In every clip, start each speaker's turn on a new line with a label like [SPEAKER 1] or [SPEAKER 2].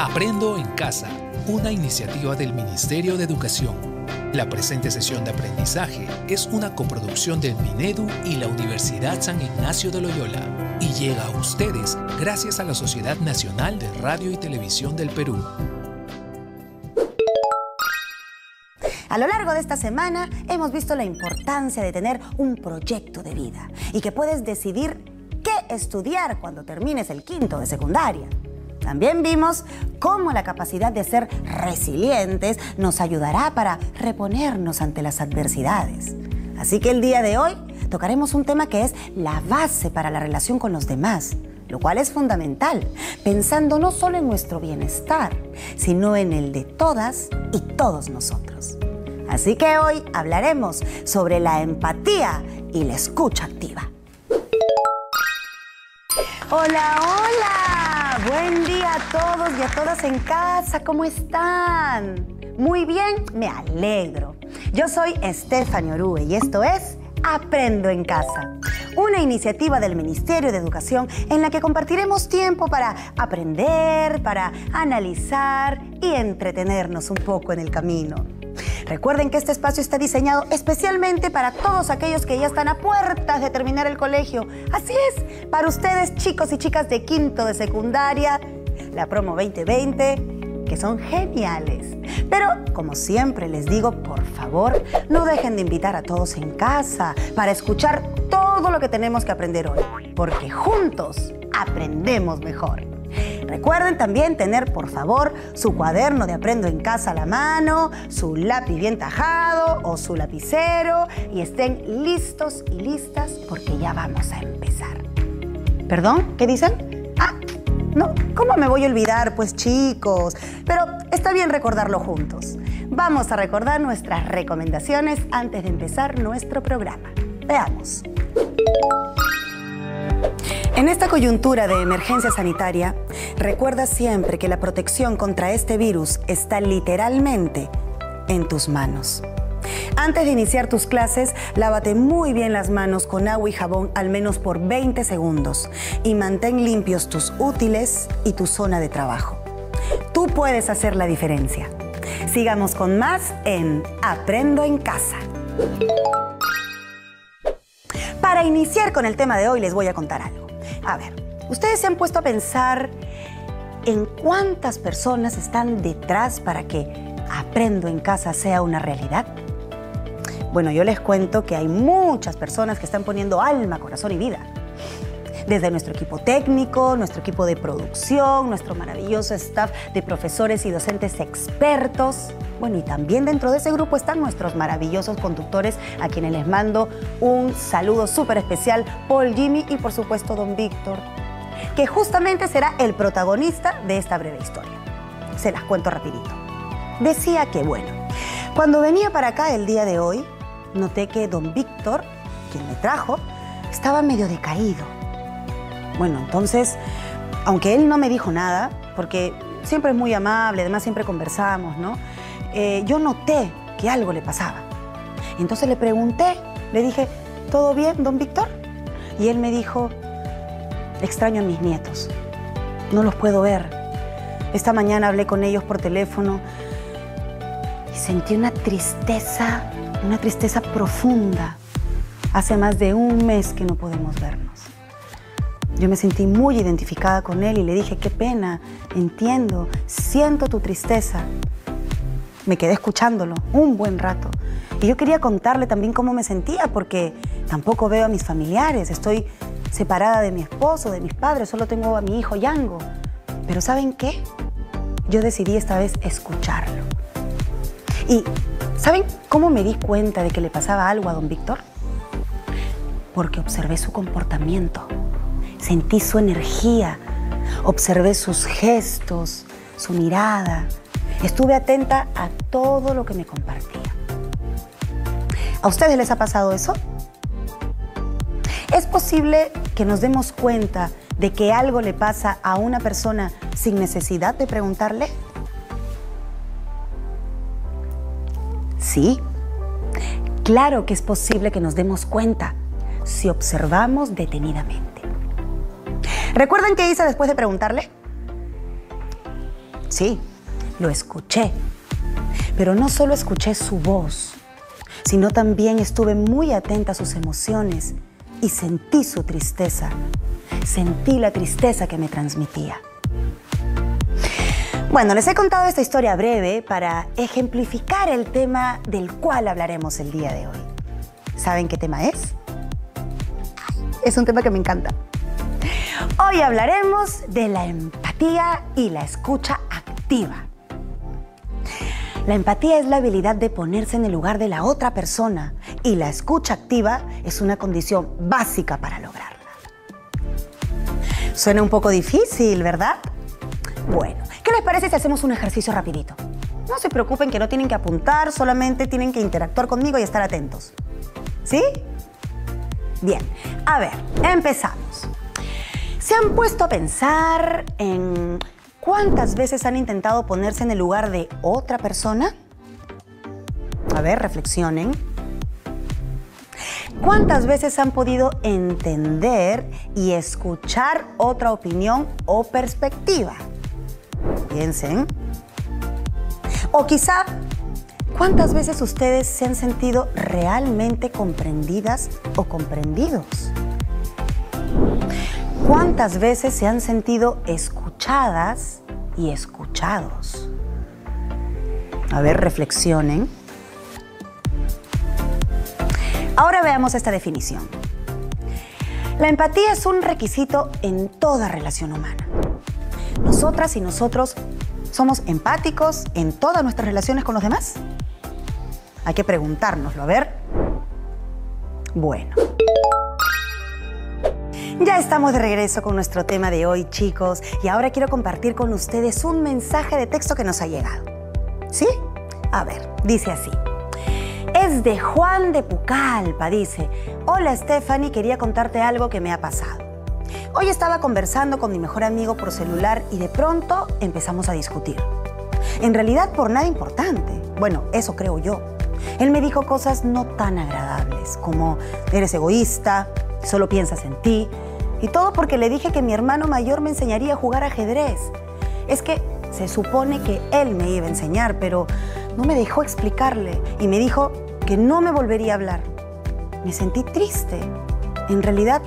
[SPEAKER 1] Aprendo en Casa, una iniciativa del Ministerio de Educación. La presente sesión de aprendizaje es una coproducción del Minedu y la Universidad San Ignacio de Loyola y llega a ustedes gracias a la Sociedad Nacional de Radio y Televisión del Perú.
[SPEAKER 2] A lo largo de esta semana hemos visto la importancia de tener un proyecto de vida y que puedes decidir qué estudiar cuando termines el quinto de secundaria. También vimos cómo la capacidad de ser resilientes nos ayudará para reponernos ante las adversidades. Así que el día de hoy tocaremos un tema que es la base para la relación con los demás, lo cual es fundamental, pensando no solo en nuestro bienestar, sino en el de todas y todos nosotros. Así que hoy hablaremos sobre la empatía y la escucha activa. ¡Hola, hola! Buen día a todos y a todas en casa. ¿Cómo están? Muy bien, me alegro. Yo soy Stephanie Orue y esto es Aprendo en Casa, una iniciativa del Ministerio de Educación en la que compartiremos tiempo para aprender, para analizar y entretenernos un poco en el camino. Recuerden que este espacio está diseñado especialmente para todos aquellos que ya están a puertas de terminar el colegio. Así es, para ustedes, chicos y chicas de quinto de secundaria, la promo 2020, que son geniales. Pero, como siempre les digo, por favor, no dejen de invitar a todos en casa para escuchar todo lo que tenemos que aprender hoy, porque juntos aprendemos mejor. Recuerden también tener, por favor, su cuaderno de Aprendo en Casa a la mano, su lápiz bien tajado o su lapicero y estén listos y listas porque ya vamos a empezar. ¿Perdón? ¿Qué dicen? No, ¿cómo me voy a olvidar? Pues chicos, pero está bien recordarlo juntos. Vamos a recordar nuestras recomendaciones antes de empezar nuestro programa. Veamos. En esta coyuntura de emergencia sanitaria, recuerda siempre que la protección contra este virus está literalmente en tus manos. Antes de iniciar tus clases, lávate muy bien las manos con agua y jabón al menos por 20 segundos y mantén limpios tus útiles y tu zona de trabajo. Tú puedes hacer la diferencia. Sigamos con más en Aprendo en Casa. Para iniciar con el tema de hoy les voy a contar algo. A ver, ¿ustedes se han puesto a pensar en cuántas personas están detrás para que Aprendo en Casa sea una realidad? Bueno, yo les cuento que hay muchas personas que están poniendo alma, corazón y vida. Desde nuestro equipo técnico, nuestro equipo de producción, nuestro maravilloso staff de profesores y docentes expertos. Bueno, y también dentro de ese grupo están nuestros maravillosos conductores, a quienes les mando un saludo súper especial, Paul, Jimmy y por supuesto Don Víctor, que justamente será el protagonista de esta breve historia. Se las cuento rapidito. Decía que, bueno, cuando venía para acá el día de hoy, noté que Don Víctor, quien me trajo, estaba medio decaído. Bueno, entonces, aunque él no me dijo nada, porque siempre es muy amable, además siempre conversamos, ¿no? Yo noté que algo le pasaba. Entonces le pregunté, le dije, ¿todo bien, Don Víctor? Y él me dijo, extraño a mis nietos, no los puedo ver. Esta mañana hablé con ellos por teléfono y sentí una tristeza profunda. Hace más de un mes que no podemos vernos. Yo me sentí muy identificada con él y le dije, qué pena, entiendo, siento tu tristeza. Me quedé escuchándolo un buen rato. Y yo quería contarle también cómo me sentía, porque tampoco veo a mis familiares. Estoy separada de mi esposo, de mis padres, solo tengo a mi hijo Yango. Pero ¿saben qué? Yo decidí esta vez escucharlo. Y ¿saben cómo me di cuenta de que le pasaba algo a Don Víctor? Porque observé su comportamiento. Sentí su energía, observé sus gestos, su mirada. Estuve atenta a todo lo que me compartía. ¿A ustedes les ha pasado eso? ¿Es posible que nos demos cuenta de que algo le pasa a una persona sin necesidad de preguntarle? Sí, claro que es posible que nos demos cuenta si observamos detenidamente. ¿Recuerdan qué hice después de preguntarle? Sí, lo escuché. Pero no solo escuché su voz, sino también estuve muy atenta a sus emociones y sentí su tristeza. Sentí la tristeza que me transmitía. Bueno, les he contado esta historia breve para ejemplificar el tema del cual hablaremos el día de hoy. ¿Saben qué tema es? Es un tema que me encanta. Hoy hablaremos de la empatía y la escucha activa. La empatía es la habilidad de ponerse en el lugar de la otra persona y la escucha activa es una condición básica para lograrla. Suena un poco difícil, ¿verdad? Bueno, ¿qué les parece si hacemos un ejercicio rapidito? No se preocupen que no tienen que apuntar, solamente tienen que interactuar conmigo y estar atentos. ¿Sí? Bien, a ver, empezamos. ¿Se han puesto a pensar en cuántas veces han intentado ponerse en el lugar de otra persona? A ver, reflexionen. ¿Cuántas veces han podido entender y escuchar otra opinión o perspectiva? Piensen. O quizá, ¿cuántas veces ustedes se han sentido realmente comprendidas o comprendidos? ¿Cuántas veces se han sentido escuchadas y escuchados? A ver, reflexionen. Ahora veamos esta definición. La empatía es un requisito en toda relación humana. ¿Nosotras y nosotros somos empáticos en todas nuestras relaciones con los demás? Hay que preguntárnoslo, a ver. Bueno. Ya estamos de regreso con nuestro tema de hoy, chicos, y ahora quiero compartir con ustedes un mensaje de texto que nos ha llegado. ¿Sí? A ver, dice así. Es de Juan de Pucallpa, dice. Hola, Stephanie, quería contarte algo que me ha pasado. Hoy estaba conversando con mi mejor amigo por celular y de pronto empezamos a discutir. En realidad por nada importante. Bueno, eso creo yo. Él me dijo cosas no tan agradables, como eres egoísta, solo piensas en ti, y todo porque le dije que mi hermano mayor me enseñaría a jugar ajedrez. Es que se supone que él me iba a enseñar, pero no me dejó explicarle y me dijo que no me volvería a hablar. Me sentí triste. En realidad,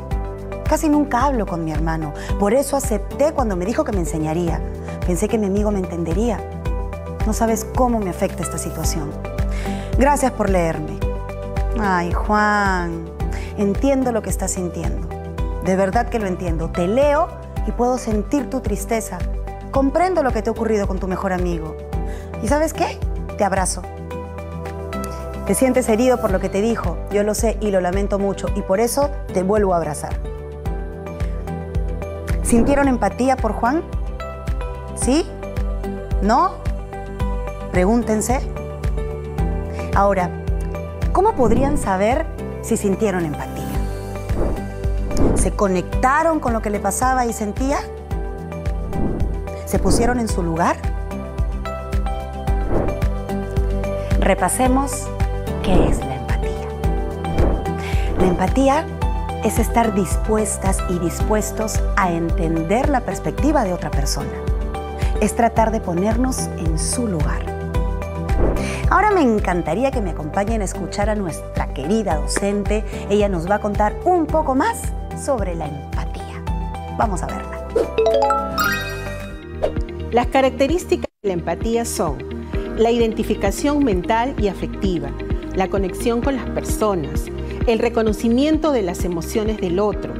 [SPEAKER 2] casi nunca hablo con mi hermano. Por eso acepté cuando me dijo que me enseñaría. Pensé que mi amigo me entendería. No sabes cómo me afecta esta situación. Gracias por leerme. Ay, Juan, entiendo lo que estás sintiendo. De verdad que lo entiendo. Te leo y puedo sentir tu tristeza. Comprendo lo que te ha ocurrido con tu mejor amigo. ¿Y sabes qué? Te abrazo. Te sientes herido por lo que te dijo. Yo lo sé y lo lamento mucho y por eso te vuelvo a abrazar. ¿Sintieron empatía por Juan? ¿Sí? ¿No? Pregúntense. Ahora, ¿cómo podrían saber si sintieron empatía? ¿Se conectaron con lo que le pasaba y sentía? ¿Se pusieron en su lugar? Repasemos qué es la empatía. La empatía es estar dispuestas y dispuestos a entender la perspectiva de otra persona. Es tratar de ponernos en su lugar. Ahora me encantaría que me acompañen a escuchar a nuestra querida docente. Ella nos va a contar un poco más sobre la empatía. Vamos a verla.
[SPEAKER 3] Las características de la empatía son la identificación mental y afectiva, la conexión con las personas, el reconocimiento de las emociones del otro,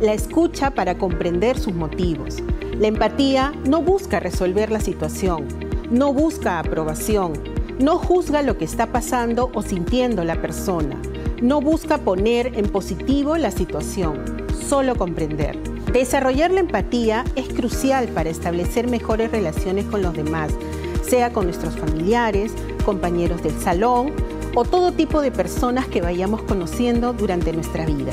[SPEAKER 3] la escucha para comprender sus motivos. La empatía no busca resolver la situación, no busca aprobación, no juzga lo que está pasando o sintiendo la persona, no busca poner en positivo la situación, solo comprender. Desarrollar la empatía es crucial para establecer mejores relaciones con los demás, sea con nuestros familiares, compañeros del salón o todo tipo de personas que vayamos conociendo durante nuestra vida.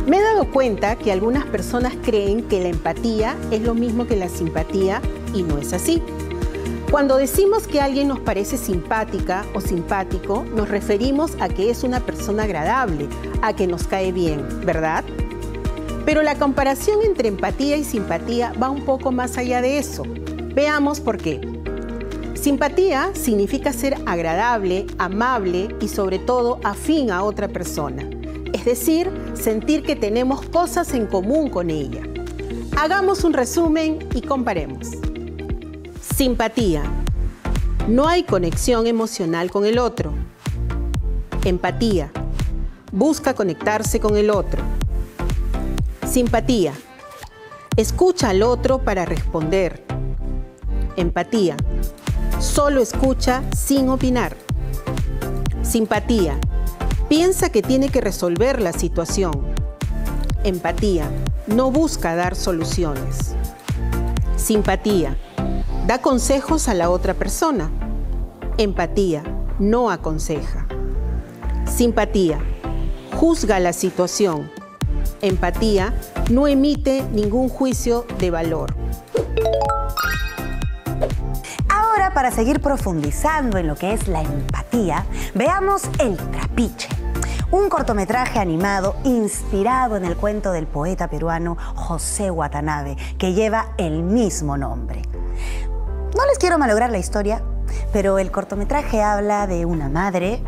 [SPEAKER 3] Me he dado cuenta que algunas personas creen que la empatía es lo mismo que la simpatía y no es así. Cuando decimos que alguien nos parece simpática o simpático, nos referimos a que es una persona agradable, a que nos cae bien, ¿verdad? Pero la comparación entre empatía y simpatía va un poco más allá de eso. Veamos por qué. Simpatía significa ser agradable, amable y sobre todo afín a otra persona. Es decir, sentir que tenemos cosas en común con ella. Hagamos un resumen y comparemos. Simpatía. No hay conexión emocional con el otro. Empatía. Busca conectarse con el otro. Simpatía. Escucha al otro para responder. Empatía. Solo escucha sin opinar. Simpatía. Piensa que tiene que resolver la situación. Empatía. No busca dar soluciones. Simpatía. Da consejos a la otra persona. Empatía. No aconseja. Simpatía. Juzga la situación. Empatía. No emite ningún juicio de valor.
[SPEAKER 2] Ahora, para seguir profundizando en lo que es la empatía, veamos El Trapiche, un cortometraje animado inspirado en el cuento del poeta peruano José Watanabe, que lleva el mismo nombre. No les quiero malograr la historia, pero el cortometraje habla de una madre,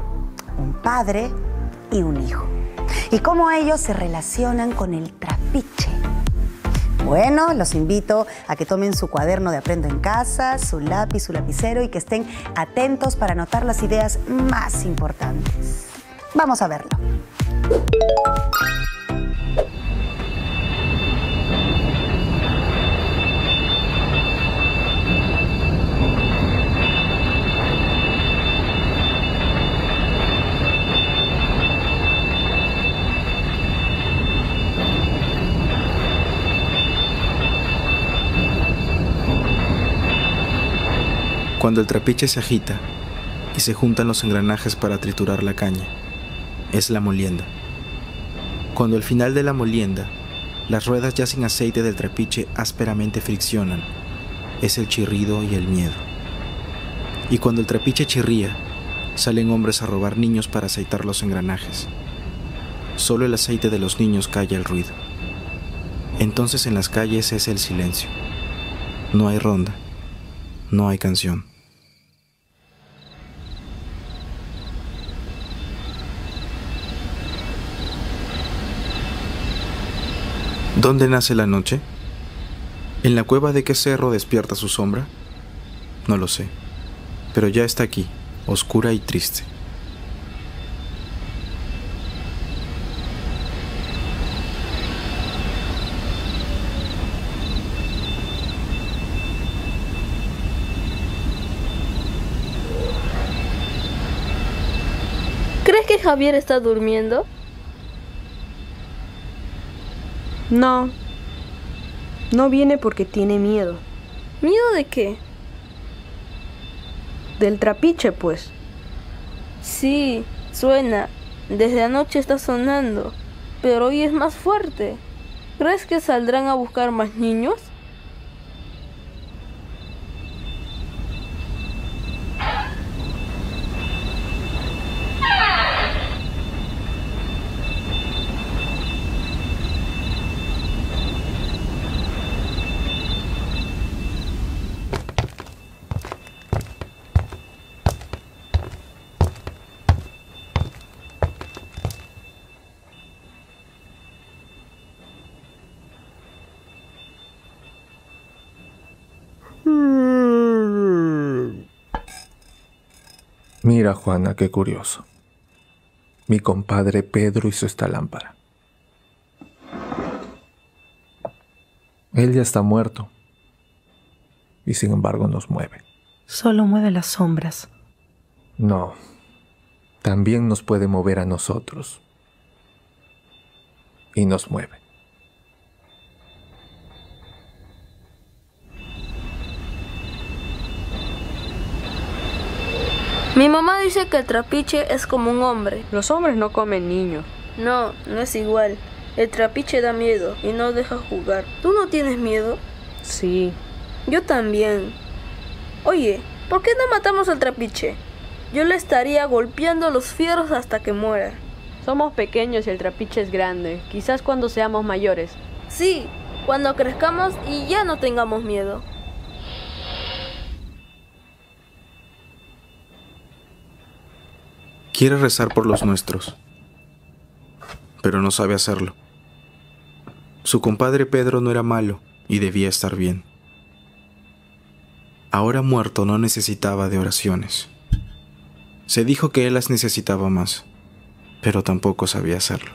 [SPEAKER 2] un padre y un hijo, y cómo ellos se relacionan con el trapiche. Bueno, los invito a que tomen su cuaderno de Aprendo en Casa, su lápiz, su lapicero y que estén atentos para anotar las ideas más importantes. Vamos a verlo.
[SPEAKER 4] Cuando el trapiche se agita y se juntan los engranajes para triturar la caña, es la molienda. Cuando al final de la molienda, las ruedas ya sin aceite del trapiche ásperamente friccionan, es el chirrido y el miedo. Y cuando el trapiche chirría, salen hombres a robar niños para aceitar los engranajes. Solo el aceite de los niños calla el ruido. Entonces en las calles es el silencio. No hay ronda, no hay canción. ¿Dónde nace la noche? ¿En la cueva de qué cerro despierta su sombra? No lo sé, pero ya está aquí, oscura y triste.
[SPEAKER 5] ¿Crees que Javier está durmiendo?
[SPEAKER 6] No, no viene porque tiene miedo.
[SPEAKER 5] ¿Miedo de qué?
[SPEAKER 6] Del trapiche, pues.
[SPEAKER 5] Sí, suena. Desde anoche está sonando, pero hoy es más fuerte. ¿Crees que saldrán a buscar más niños?
[SPEAKER 7] Mira, Juana, qué curioso. Mi compadre Pedro hizo esta lámpara. Él ya está muerto. Y sin embargo nos mueve.
[SPEAKER 6] Solo mueve las sombras.
[SPEAKER 7] No. También nos puede mover a nosotros. Y nos mueve.
[SPEAKER 5] Mi mamá dice que el trapiche es como un hombre.
[SPEAKER 6] Los hombres no comen niños.
[SPEAKER 5] No, no es igual. El trapiche da miedo y no deja jugar. ¿Tú no tienes miedo?
[SPEAKER 6] Sí.
[SPEAKER 5] Yo también. Oye, ¿por qué no matamos al trapiche? Yo le estaría golpeando los fierros hasta que muera.
[SPEAKER 6] Somos pequeños y el trapiche es grande. Quizás cuando seamos mayores.
[SPEAKER 5] Sí, cuando crezcamos y ya no tengamos miedo.
[SPEAKER 4] Quiere rezar por los nuestros, pero no sabe hacerlo. Su compadre Pedro no era malo y debía estar bien. Ahora muerto no necesitaba de oraciones. Se dijo que él las necesitaba más, pero tampoco sabía hacerlo.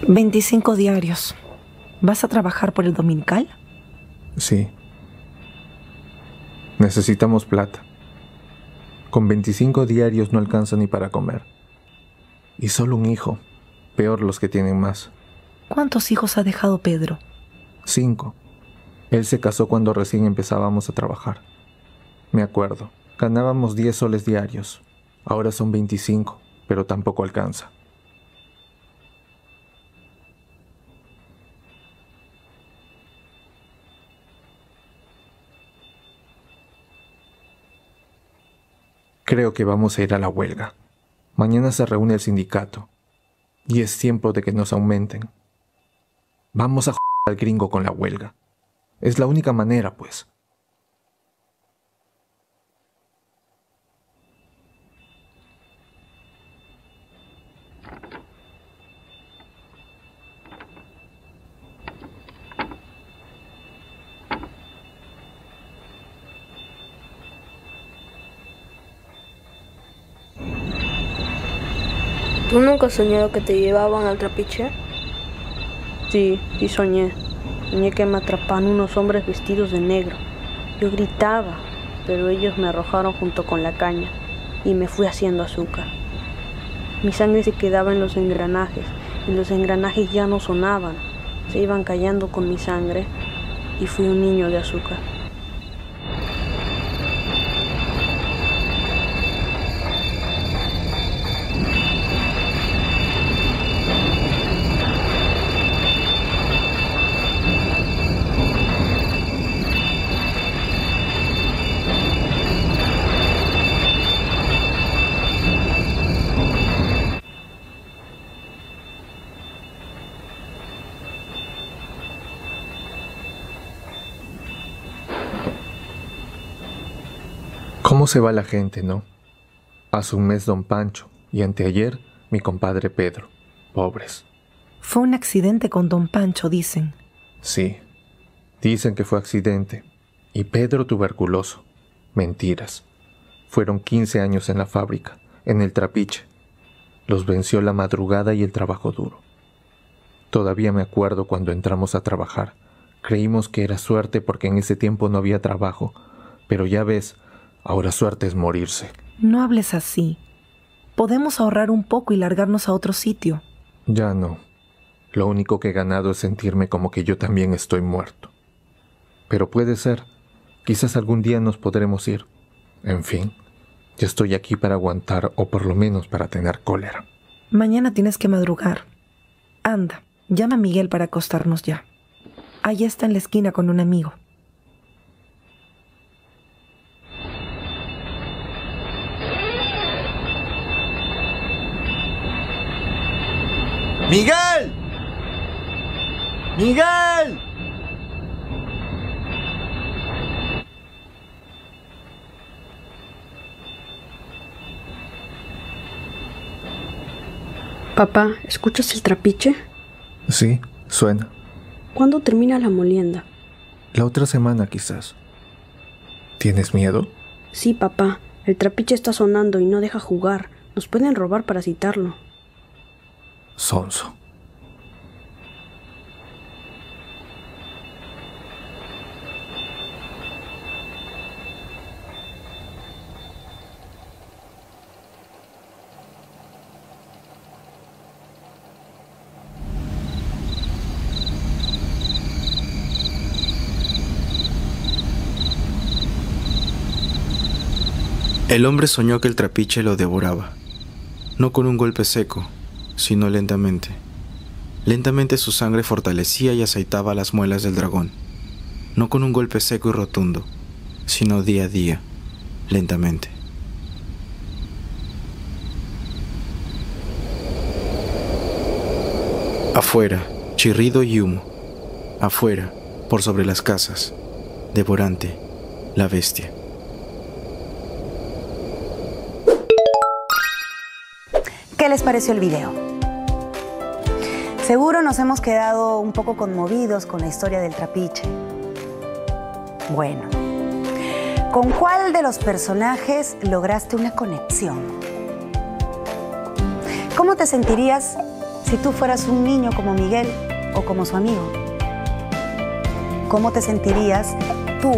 [SPEAKER 8] $25 diarios. ¿Vas a trabajar por el dominical?
[SPEAKER 7] Sí. Necesitamos plata. Con 25 diarios no alcanza ni para comer. Y solo un hijo. Peor los que tienen más.
[SPEAKER 8] ¿Cuántos hijos ha dejado Pedro?
[SPEAKER 7] 5. Él se casó cuando recién empezábamos a trabajar. Me acuerdo, ganábamos 10 soles diarios. Ahora son 25, pero tampoco alcanza. Creo que vamos a ir a la huelga. Mañana se reúne el sindicato. Y es tiempo de que nos aumenten. Vamos a joder al gringo con la huelga. Es la única manera, pues.
[SPEAKER 5] ¿Tú nunca has soñado que te llevaban al trapiche?
[SPEAKER 6] Sí soñé. Soñé que me atrapaban unos hombres vestidos de negro. Yo gritaba, pero ellos me arrojaron junto con la caña y me fui haciendo azúcar. Mi sangre se quedaba en los engranajes y los engranajes ya no sonaban. Se iban callando con mi sangre y fui un niño de azúcar.
[SPEAKER 7] ¿Cómo se va la gente, no? Hace un mes don Pancho y anteayer mi compadre Pedro. Pobres.
[SPEAKER 8] Fue un accidente con don Pancho, dicen.
[SPEAKER 7] Sí, dicen que fue accidente. Y Pedro tuberculoso. Mentiras. Fueron 15 años en la fábrica, en el trapiche. Los venció la madrugada y el trabajo duro. Todavía me acuerdo cuando entramos a trabajar. Creímos que era suerte porque en ese tiempo no había trabajo. Pero ya ves, ahora suerte es morirse.
[SPEAKER 8] No hables así. Podemos ahorrar un poco y largarnos a otro sitio.
[SPEAKER 7] Ya no. Lo único que he ganado es sentirme como que yo también estoy muerto. Pero puede ser. Quizás algún día nos podremos ir. En fin, yo estoy aquí para aguantar o por lo menos para tener cólera.
[SPEAKER 8] Mañana tienes que madrugar. Anda, llama a Miguel para acostarnos ya. Allá está en la esquina con un amigo.
[SPEAKER 9] ¡Miguel! ¡Miguel!
[SPEAKER 6] Papá, ¿escuchas el trapiche?
[SPEAKER 7] Sí, suena.
[SPEAKER 6] ¿Cuándo termina la molienda?
[SPEAKER 7] La otra semana quizás. ¿Tienes miedo?
[SPEAKER 6] Sí, papá. El trapiche está sonando y no deja jugar. Nos pueden robar para citarlo.
[SPEAKER 7] Sonso.
[SPEAKER 4] El hombre soñó que el trapiche lo devoraba, no con un golpe seco, sino lentamente. Lentamente su sangre fortalecía y aceitaba las muelas del dragón, no con un golpe seco y rotundo, sino día a día, lentamente. Afuera, chirrido y humo. Afuera, por sobre las casas, devorante, La bestia.
[SPEAKER 2] ¿Qué les pareció el video? Seguro nos hemos quedado un poco conmovidos con la historia del trapiche. Bueno, ¿con cuál de los personajes lograste una conexión? ¿Cómo te sentirías si tú fueras un niño como Miguel o como su amigo? ¿Cómo te sentirías tú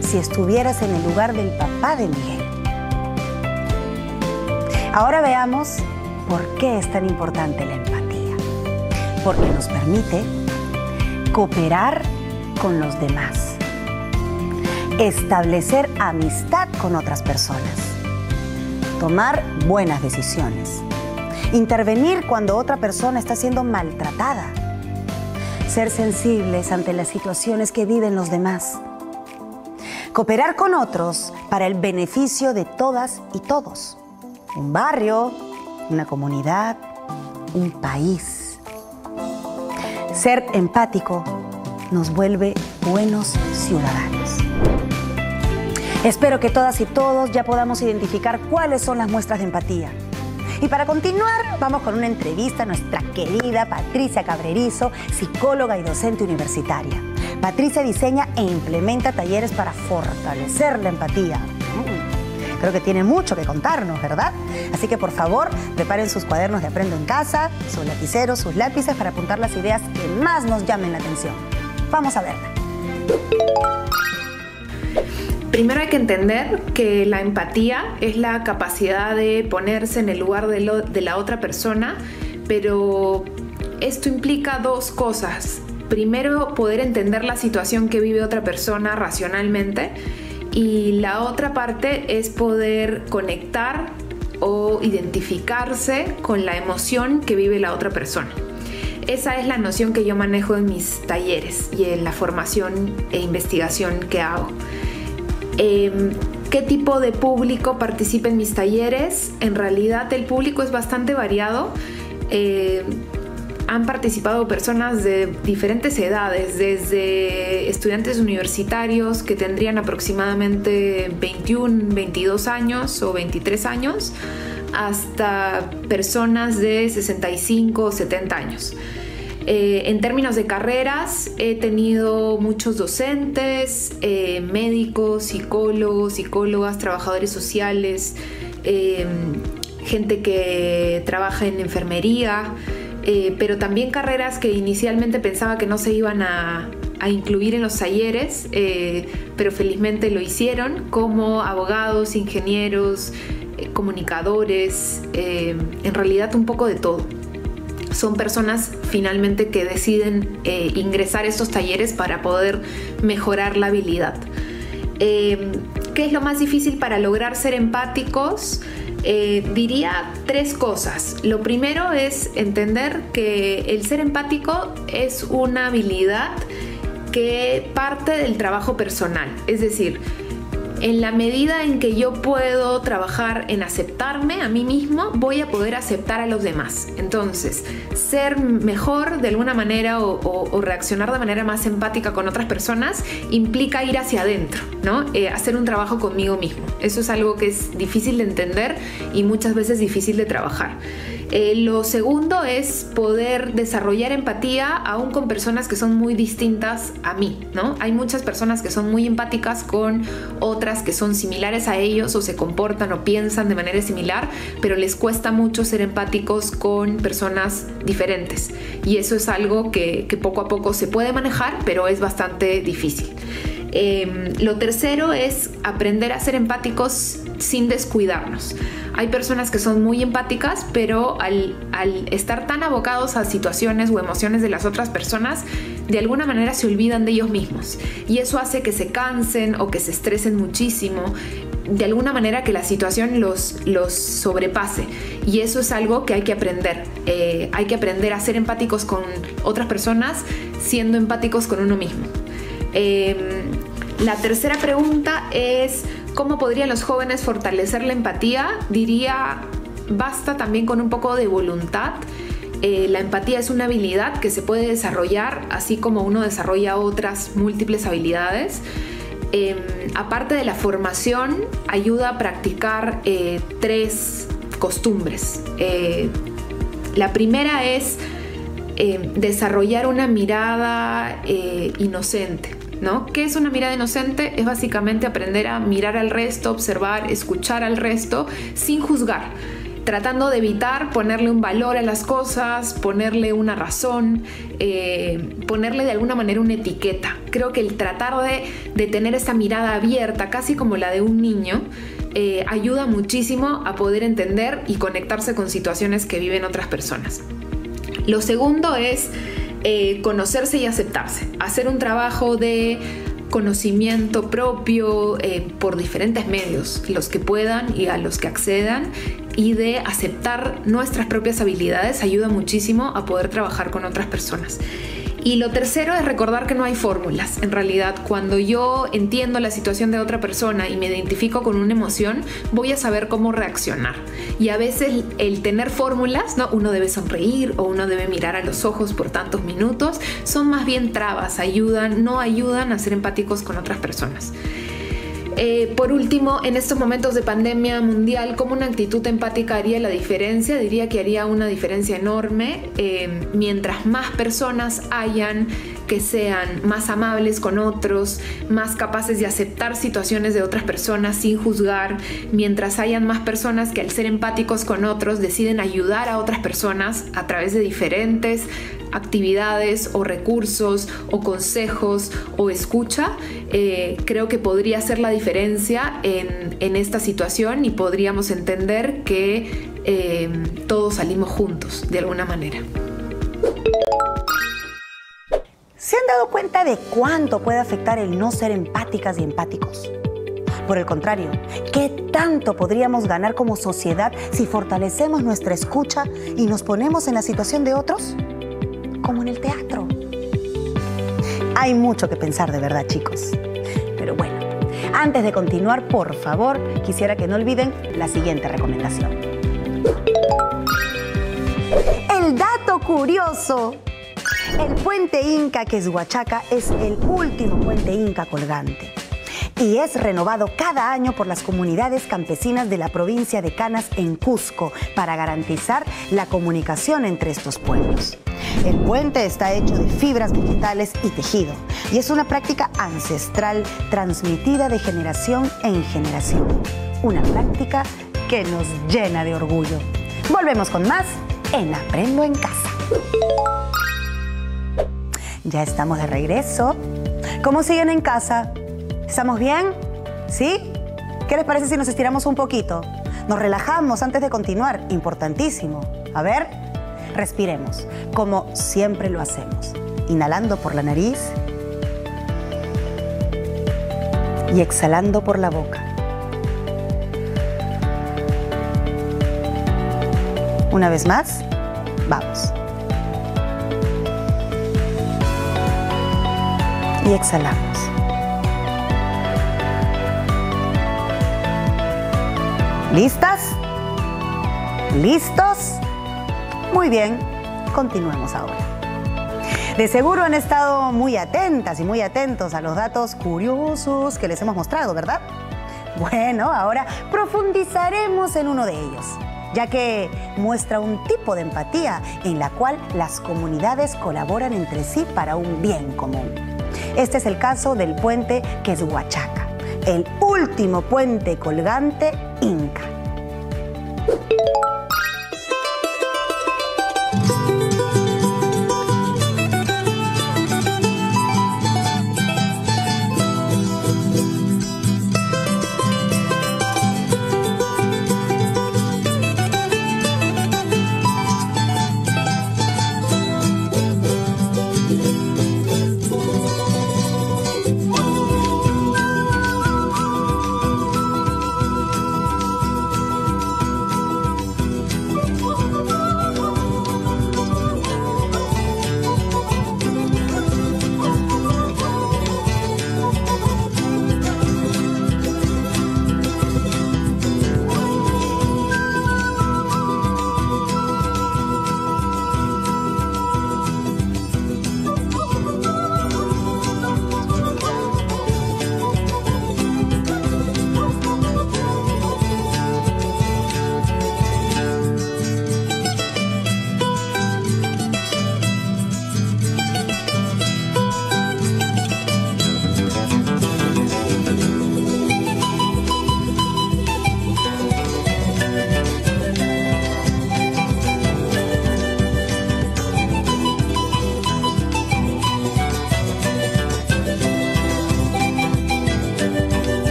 [SPEAKER 2] si estuvieras en el lugar del papá de Miguel? Ahora veamos por qué es tan importante la empatía. Porque nos permite cooperar con los demás, establecer amistad con otras personas, tomar buenas decisiones, intervenir cuando otra persona está siendo maltratada, ser sensibles ante las situaciones que viven los demás, cooperar con otros para el beneficio de todas y todos, un barrio, una comunidad, un país. Ser empático nos vuelve buenos ciudadanos. Espero que todas y todos ya podamos identificar cuáles son las muestras de empatía. Y para continuar, vamos con una entrevista a nuestra querida Patricia Cabrerizo, psicóloga y docente universitaria. Patricia diseña e implementa talleres para fortalecer la empatía. Creo que tiene mucho que contarnos, ¿verdad? Así que por favor, preparen sus cuadernos de Aprendo en Casa, sus lapiceros, sus lápices para apuntar las ideas que más nos llamen la atención. Vamos a verla.
[SPEAKER 9] Primero hay que entender que la empatía es la capacidad de ponerse en el lugar de la otra persona, pero esto implica dos cosas. Primero, poder entender la situación que vive otra persona racionalmente, y la otra parte es poder conectar o identificarse con la emoción que vive la otra persona. Esa es la noción que yo manejo en mis talleres y en la formación e investigación que hago. ¿Qué tipo de público participa en mis talleres? En realidad el público es bastante variado. Han participado personas de diferentes edades, desde estudiantes universitarios que tendrían aproximadamente 21, 22 años o 23 años, hasta personas de 65 o 70 años. En términos de carreras, he tenido muchos docentes, médicos, psicólogos, psicólogas, trabajadores sociales, gente que trabaja en enfermería, pero también carreras que inicialmente pensaba que no se iban a incluir en los talleres, pero felizmente lo hicieron, como abogados, ingenieros, comunicadores, en realidad un poco de todo. Son personas finalmente que deciden ingresar a estos talleres para poder mejorar la habilidad. ¿Qué es lo más difícil para lograr ser empáticos? Diría tres cosas. Lo primero es entender que el ser empático es una habilidad que parte del trabajo personal. Es decir, en la medida en que yo puedo trabajar en aceptarme a mí mismo, voy a poder aceptar a los demás. Entonces, ser mejor de alguna manera o reaccionar de manera más empática con otras personas implica ir hacia adentro, ¿no? Hacer un trabajo conmigo mismo. Eso es algo que es difícil de entender y muchas veces difícil de trabajar. Lo segundo es poder desarrollar empatía aún con personas que son muy distintas a mí, ¿no? Hay muchas personas que son muy empáticas con otras que son similares a ellos o se comportan o piensan de manera similar, pero les cuesta mucho ser empáticos con personas diferentes. Y eso es algo que poco a poco se puede manejar, pero es bastante difícil. Lo tercero es aprender a ser empáticos sin descuidarnos. Hay personas que son muy empáticas, pero al estar tan abocados a situaciones o emociones de las otras personas, de alguna manera se olvidan de ellos mismos. Y eso hace que se cansen o que se estresen muchísimo, de alguna manera que la situación los sobrepase. Y eso es algo que hay que aprender. Hay que aprender a ser empáticos con otras personas siendo empáticos con uno mismo. La tercera pregunta es: ¿cómo podrían los jóvenes fortalecer la empatía? Diría, basta también con un poco de voluntad. La empatía es una habilidad que se puede desarrollar, así como uno desarrolla otras múltiples habilidades. aparte de la formación, ayuda a practicar 3 costumbres. La primera es desarrollar una mirada inocente, ¿no? ¿Qué es una mirada inocente? Es básicamente aprender a mirar al resto, observar, escuchar al resto sin juzgar, tratando de evitar ponerle un valor a las cosas, ponerle una razón, ponerle de alguna manera una etiqueta. Creo que el tratar de tener esa mirada abierta, casi como la de un niño, ayuda muchísimo a poder entender y conectarse con situaciones que viven otras personas. Lo segundo es conocerse y aceptarse, hacer un trabajo de conocimiento propio por diferentes medios, los que puedan y a los que accedan, y de aceptar nuestras propias habilidades ayuda muchísimo a poder trabajar con otras personas. Y lo tercero es recordar que no hay fórmulas. En realidad, cuando yo entiendo la situación de otra persona y me identifico con una emoción, voy a saber cómo reaccionar. Y a veces el tener fórmulas, ¿no? Uno debe sonreír o uno debe mirar a los ojos por tantos minutos, son más bien trabas, no ayudan a ser empáticos con otras personas. Por último, en estos momentos de pandemia mundial, ¿cómo una actitud empática haría la diferencia? Diría que haría una diferencia enorme. Mientras más personas hayan que sean más amables con otros, más capaces de aceptar situaciones de otras personas sin juzgar, mientras hayan más personas que al ser empáticos con otros deciden ayudar a otras personas a través de diferentes actividades o recursos o consejos o escucha, creo que podría hacer la diferencia en esta situación y podríamos entender que todos salimos juntos de alguna manera.
[SPEAKER 2] ¿Se han dado cuenta de cuánto puede afectar el no ser empáticas y empáticos? Por el contrario, ¿qué tanto podríamos ganar como sociedad si fortalecemos nuestra escucha y nos ponemos en la situación de otros? Como en el teatro. Hay mucho que pensar, de verdad, chicos. Pero bueno, antes de continuar, por favor, quisiera que no olviden la siguiente recomendación. El dato curioso. El puente Inca Quezhuachaca es el último puente inca colgante y es renovado cada año por las comunidades campesinas de la provincia de Canas en Cusco para garantizar la comunicación entre estos pueblos. El puente está hecho de fibras vegetales y tejido y es una práctica ancestral transmitida de generación en generación. Una práctica que nos llena de orgullo. Volvemos con más en Aprendo en Casa. Ya estamos de regreso. ¿Cómo siguen en casa? ¿Estamos bien? ¿Sí? ¿Qué les parece si nos estiramos un poquito? Nos relajamos antes de continuar. Importantísimo. A ver, respiremos, como siempre lo hacemos. Inhalando por la nariz y exhalando por la boca. Una vez más, vamos. Y exhalamos. ¿Listas? ¿Listos? Muy bien, continuemos ahora. De seguro han estado muy atentas y muy atentos a los datos curiosos que les hemos mostrado, ¿verdad? Bueno, ahora profundizaremos en uno de ellos, ya que muestra un tipo de empatía en la cual las comunidades colaboran entre sí para un bien común. Este es el caso del puente Quezhuachaca, el último puente colgante inca.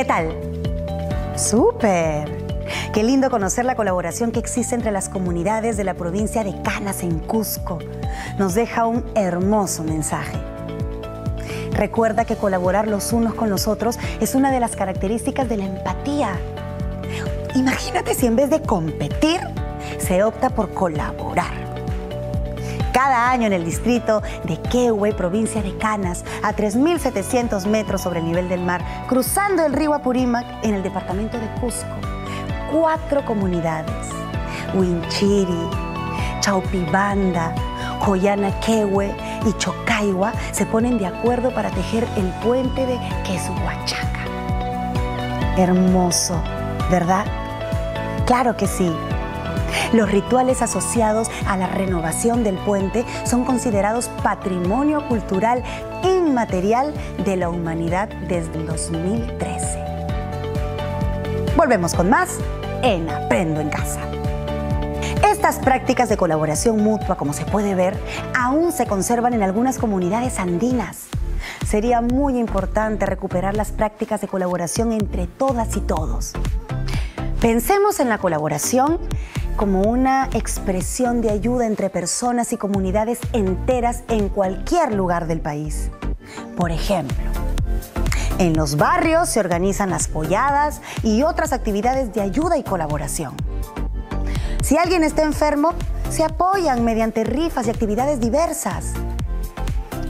[SPEAKER 2] tal? ¡Súper! Qué lindo conocer la colaboración que existe entre las comunidades de la provincia de Canas en Cusco. Nos deja un hermoso mensaje. Recuerda que colaborar los unos con los otros es una de las características de la empatía. Imagínate si en vez de competir, se opta por colaborar. Cada año en el distrito de Quehue, provincia de Canas, a 3.700 metros sobre el nivel del mar, cruzando el río Apurímac en el departamento de Cusco, 4 comunidades, Huinchiri, Chaupibanda, Joyana Quehue y Chocaiwa, se ponen de acuerdo para tejer el puente de Quesuhuachaca. Hermoso, ¿verdad? Claro que sí. Los rituales asociados a la renovación del puente son considerados patrimonio cultural inmaterial de la humanidad desde el 2013. Volvemos con más en Aprendo en Casa. Estas prácticas de colaboración mutua, como se puede ver, aún se conservan en algunas comunidades andinas. Sería muy importante recuperar las prácticas de colaboración entre todas y todos. Pensemos en la colaboración como una expresión de ayuda entre personas y comunidades enteras en cualquier lugar del país. Por ejemplo, en los barrios se organizan las polladas y otras actividades de ayuda y colaboración. Si alguien está enfermo, se apoyan mediante rifas y actividades diversas.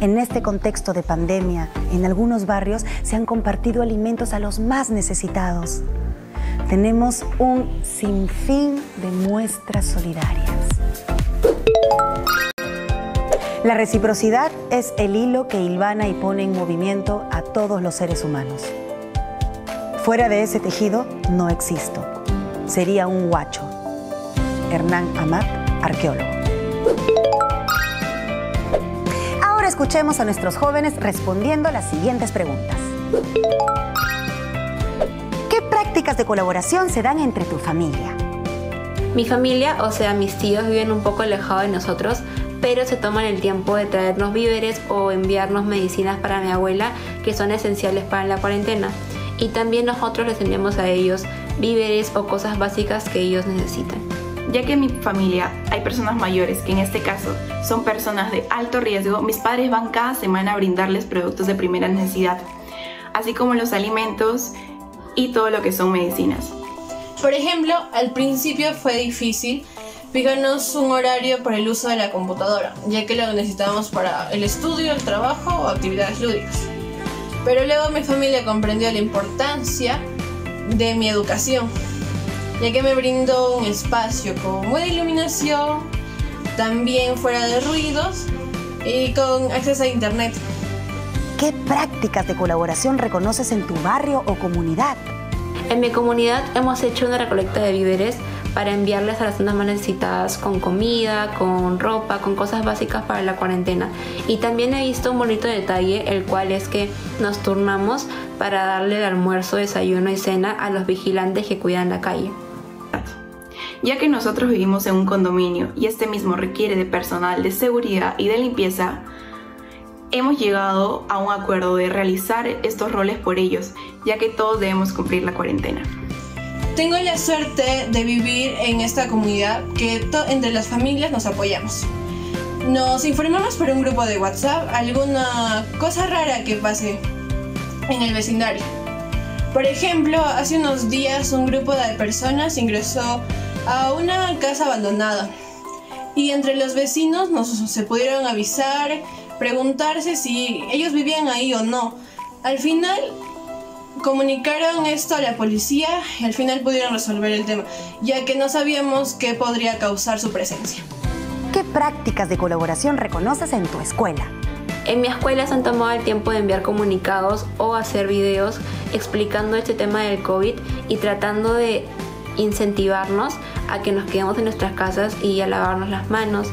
[SPEAKER 2] En este contexto de pandemia, en algunos barrios se han compartido alimentos a los más necesitados. Tenemos un sinfín de muestras solidarias. La reciprocidad es el hilo que hilvana y pone en movimiento a todos los seres humanos. Fuera de ese tejido no existo. Sería un huacho. Hernán Amat, arqueólogo. Ahora escuchemos a nuestros jóvenes respondiendo las siguientes preguntas. ¿Qué prácticas de colaboración se dan entre tu familia?
[SPEAKER 10] Mi familia, o sea, mis tíos, viven un poco alejados de nosotros, pero se toman el tiempo de traernos víveres o enviarnos medicinas para mi abuela que son esenciales para la cuarentena. Y también nosotros les enviamos a ellos víveres o cosas básicas que ellos necesitan.
[SPEAKER 11] Ya que en mi familia hay personas mayores, que en este caso son personas de alto riesgo, mis padres van cada semana a brindarles productos de primera necesidad, así como los alimentos y todo lo que son medicinas.
[SPEAKER 5] Por ejemplo, al principio fue difícil fijarnos un horario para el uso de la computadora, ya que lo necesitábamos para el estudio, el trabajo o actividades lúdicas. Pero luego mi familia comprendió la importancia de mi educación, ya que me brindó un espacio con buena iluminación, también fuera de ruidos y con acceso a internet.
[SPEAKER 2] ¿Qué prácticas de colaboración reconoces en tu barrio o comunidad?
[SPEAKER 10] En mi comunidad hemos hecho una recolecta de víveres para enviarles a las zonas más necesitadas con comida, con ropa, con cosas básicas para la cuarentena. Y también he visto un bonito detalle, el cual es que nos turnamos para darle el almuerzo, desayuno y cena a los vigilantes que cuidan la calle.
[SPEAKER 11] Ya que nosotros vivimos en un condominio y este mismo requiere de personal de seguridad y de limpieza, hemos llegado a un acuerdo de realizar estos roles por ellos, ya que todos debemos cumplir la cuarentena.
[SPEAKER 5] Tengo la suerte de vivir en esta comunidad que entre las familias nos apoyamos. Nos informamos por un grupo de WhatsApp alguna cosa rara que pase en el vecindario. Por ejemplo, hace unos días un grupo de personas ingresó a una casa abandonada y entre los vecinos se pudieron avisar, preguntarse si ellos vivían ahí o no. Al final comunicaron esto a la policía y al final pudieron resolver el tema, ya que no sabíamos qué podría causar su presencia.
[SPEAKER 2] ¿Qué prácticas de colaboración reconoces en tu escuela?
[SPEAKER 10] En mi escuela se han tomado el tiempo de enviar comunicados o hacer videos explicando este tema del COVID y tratando de incentivarnos a que nos quedemos en nuestras casas y a lavarnos las manos.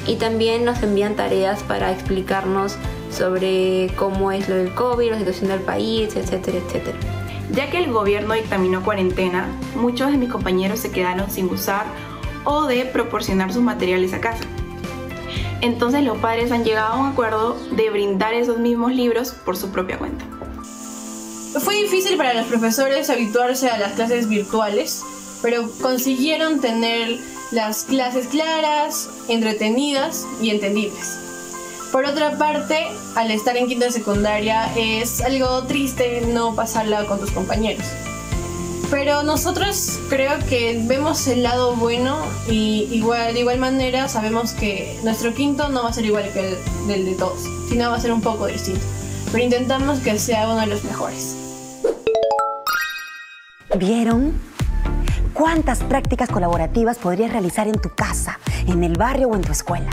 [SPEAKER 10] Y también nos envían tareas para explicarnos sobre cómo es lo del COVID, la situación del país, etcétera, etcétera.
[SPEAKER 11] Ya que el gobierno dictaminó cuarentena, muchos de mis compañeros se quedaron sin usar o de proporcionar sus materiales a casa. Entonces los padres han llegado a un acuerdo de brindar esos mismos libros por su propia cuenta.
[SPEAKER 5] Fue difícil para los profesores habituarse a las clases virtuales, pero consiguieron tener las clases claras, entretenidas y entendibles. Por otra parte, al estar en quinta de secundaria es algo triste no pasarla con tus compañeros. Pero nosotros creo que vemos el lado bueno y de igual manera sabemos que nuestro quinto no va a ser igual que el de todos, sino va a ser un poco distinto. Pero intentamos que sea uno de los mejores.
[SPEAKER 2] ¿Vieron? ¿Cuántas prácticas colaborativas podrías realizar en tu casa, en el barrio o en tu escuela?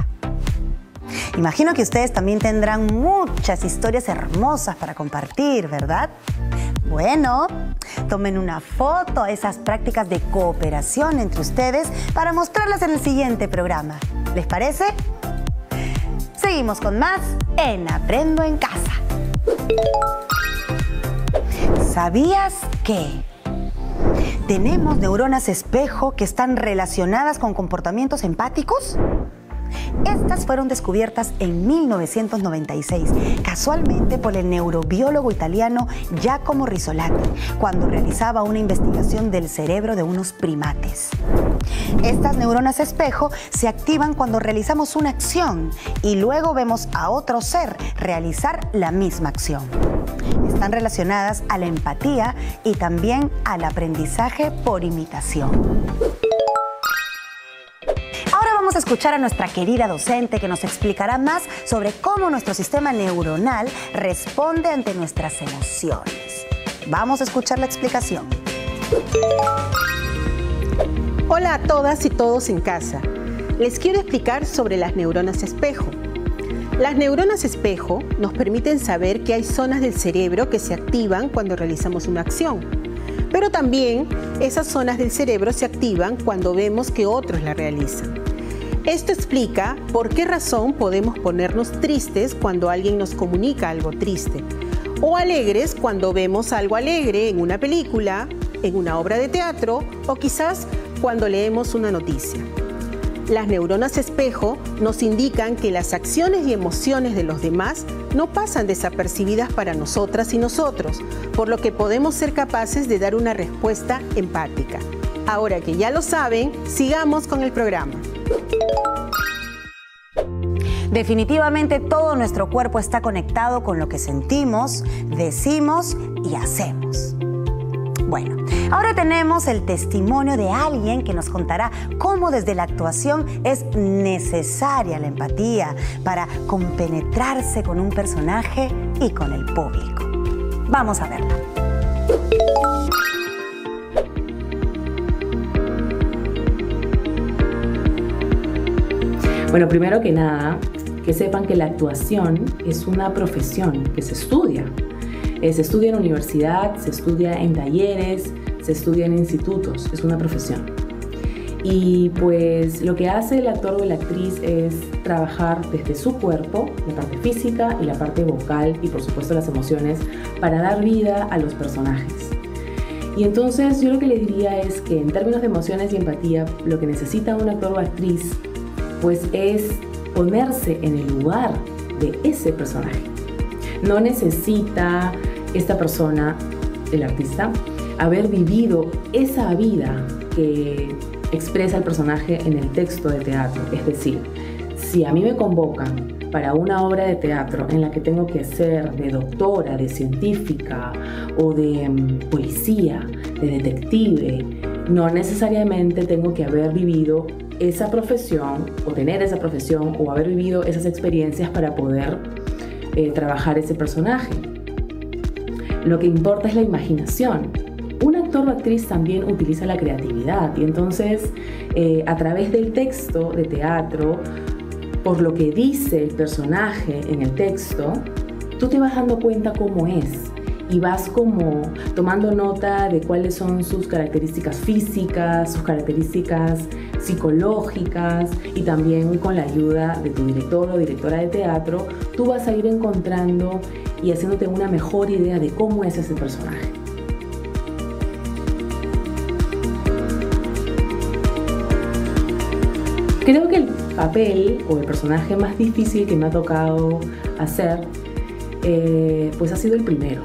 [SPEAKER 2] Imagino que ustedes también tendrán muchas historias hermosas para compartir, ¿verdad? Bueno, tomen una foto a esas prácticas de cooperación entre ustedes para mostrarlas en el siguiente programa. ¿Les parece? Seguimos con más en Aprendo en Casa. ¿Sabías que tenemos neuronas espejo que están relacionadas con comportamientos empáticos? Estas fueron descubiertas en 1996, casualmente por el neurobiólogo italiano Giacomo Rizzolatti, cuando realizaba una investigación del cerebro de unos primates. Estas neuronas espejo se activan cuando realizamos una acción y luego vemos a otro ser realizar la misma acción. Están relacionadas a la empatía y también al aprendizaje por imitación. Ahora vamos a escuchar a nuestra querida docente que nos explicará más sobre cómo nuestro sistema neuronal responde ante nuestras emociones. Vamos a escuchar la explicación.
[SPEAKER 3] Hola a todas y todos en casa. Les quiero explicar sobre las neuronas espejo. Las neuronas espejo nos permiten saber que hay zonas del cerebro que se activan cuando realizamos una acción. Pero también esas zonas del cerebro se activan cuando vemos que otros la realizan. Esto explica por qué razón podemos ponernos tristes cuando alguien nos comunica algo triste, o alegres cuando vemos algo alegre en una película, en una obra de teatro o quizás cuando leemos una noticia. Las neuronas espejo nos indican que las acciones y emociones de los demás no pasan desapercibidas para nosotras y nosotros, por lo que podemos ser capaces de dar una respuesta empática. Ahora que ya lo saben, sigamos con el programa.
[SPEAKER 2] Definitivamente todo nuestro cuerpo está conectado con lo que sentimos, decimos y hacemos. Bueno, ahora tenemos el testimonio de alguien que nos contará cómo desde la actuación es necesaria la empatía para compenetrarse con un personaje y con el público. Vamos a verla.
[SPEAKER 12] Bueno, primero que nada, que sepan que la actuación es una profesión que se estudia. Se estudia en la universidad, se estudia en talleres, se estudia en institutos, es una profesión. Y pues lo que hace el actor o la actriz es trabajar desde su cuerpo, la parte física y la parte vocal y por supuesto las emociones para dar vida a los personajes. Y entonces yo lo que le diría es que en términos de emociones y empatía, lo que necesita un actor o actriz pues es ponerse en el lugar de ese personaje. No necesita esta persona, el artista, haber vivido esa vida que expresa el personaje en el texto de teatro. Es decir, si a mí me convocan para una obra de teatro en la que tengo que ser de doctora, de científica o de policía, de detective, no necesariamente tengo que haber vivido esa profesión o tener esa profesión o haber vivido esas experiencias para poder trabajar ese personaje. Lo que importa es la imaginación. Un actor o actriz también utiliza la creatividad y entonces a través del texto de teatro, por lo que dice el personaje en el texto, tú te vas dando cuenta cómo es y vas como tomando nota de cuáles son sus características físicas, sus características psicológicas y también con la ayuda de tu director o directora de teatro, tú vas a ir encontrando y haciéndote una mejor idea de cómo es ese personaje. Creo que el papel o el personaje más difícil que me ha tocado hacer pues ha sido el primero.